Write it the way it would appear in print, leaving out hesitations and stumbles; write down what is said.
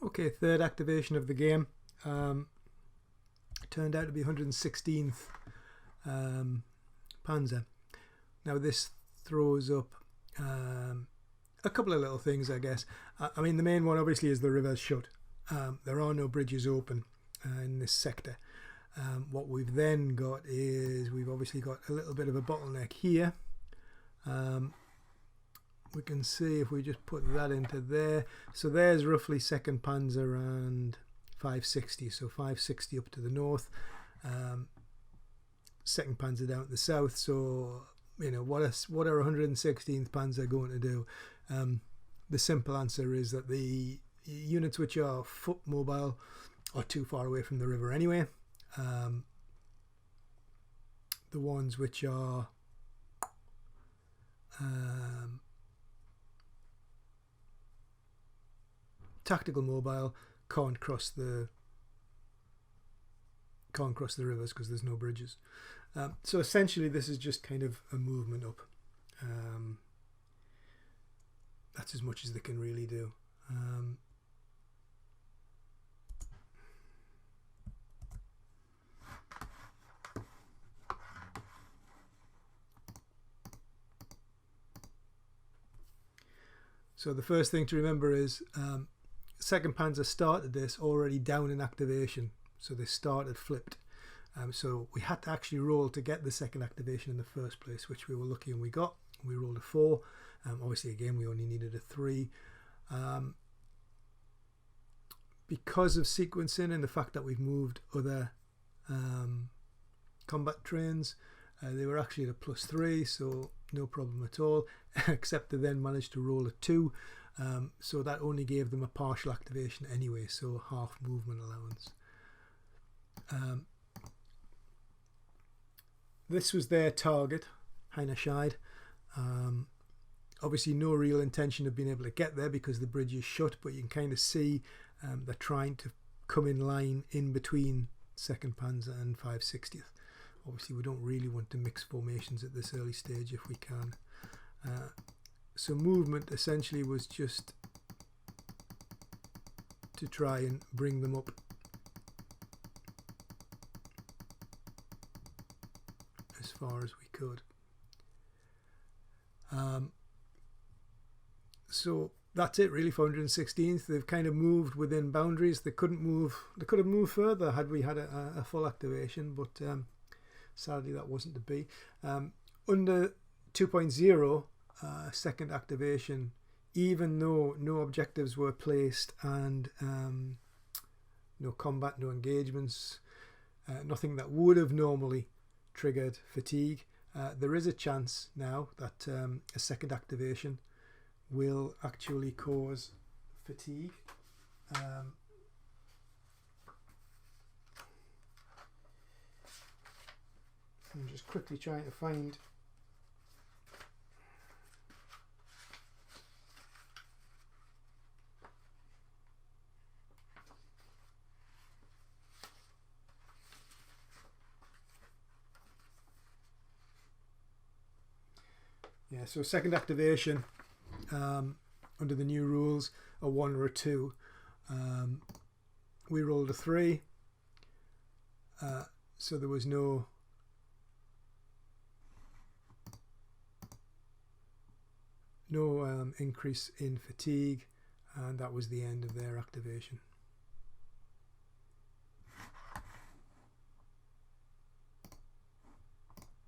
Okay, third activation of the game. Turned out to be 116th Panzer. Now this throws up a couple of little things, I guess. I mean, the main one obviously is the river's shut. There are no bridges open in this sector. What we've then got is we've obviously got a little bit of a bottleneck here. We can see if we just put that into there. So there's roughly 2nd Panzer and 560. So 560 up to the north, 2nd Panzer down to the south. So, you know, what are 116th Panzer going to do? The simple answer is that the units which are foot mobile are too far away from the river anyway. The ones which are tactical mobile can't cross the rivers because there's no bridges. So essentially this is just kind of a movement up. That's as much as they can really do. So the first thing to remember is 2nd Panzer started this already down in activation, so they started flipped. So we had to actually roll to get the 2nd activation in the first place, which we were lucky and we got. We rolled a 4. Obviously again we only needed a 3. Because of sequencing and the fact that we've moved other combat trains, they were actually at a +3, so no problem at all, except they then managed to roll a 2, so that only gave them a partial activation anyway, so half movement allowance. This was their target, Heinerscheid. Obviously no real intention of being able to get there because the bridge is shut, but you can kind of see they're trying to come in line in between 2nd Panzer and 560th. Obviously we don't really want to mix formations at this early stage if we can. So movement essentially was just to try and bring them up as far as we could. So that's it really for 116th. They've kind of moved within boundaries. They couldn't move. They could have moved further had we had a full activation, but sadly that wasn't to be. Under 2.0, 2nd activation, even though no objectives were placed and no combat, no engagements, nothing that would have normally triggered fatigue, there is a chance now that a 2nd activation will actually cause fatigue. I'm just quickly trying to find so 2nd activation under the new rules, a 1 or a 2. We rolled a 3, so there was no increase in fatigue, and that was the end of their activation.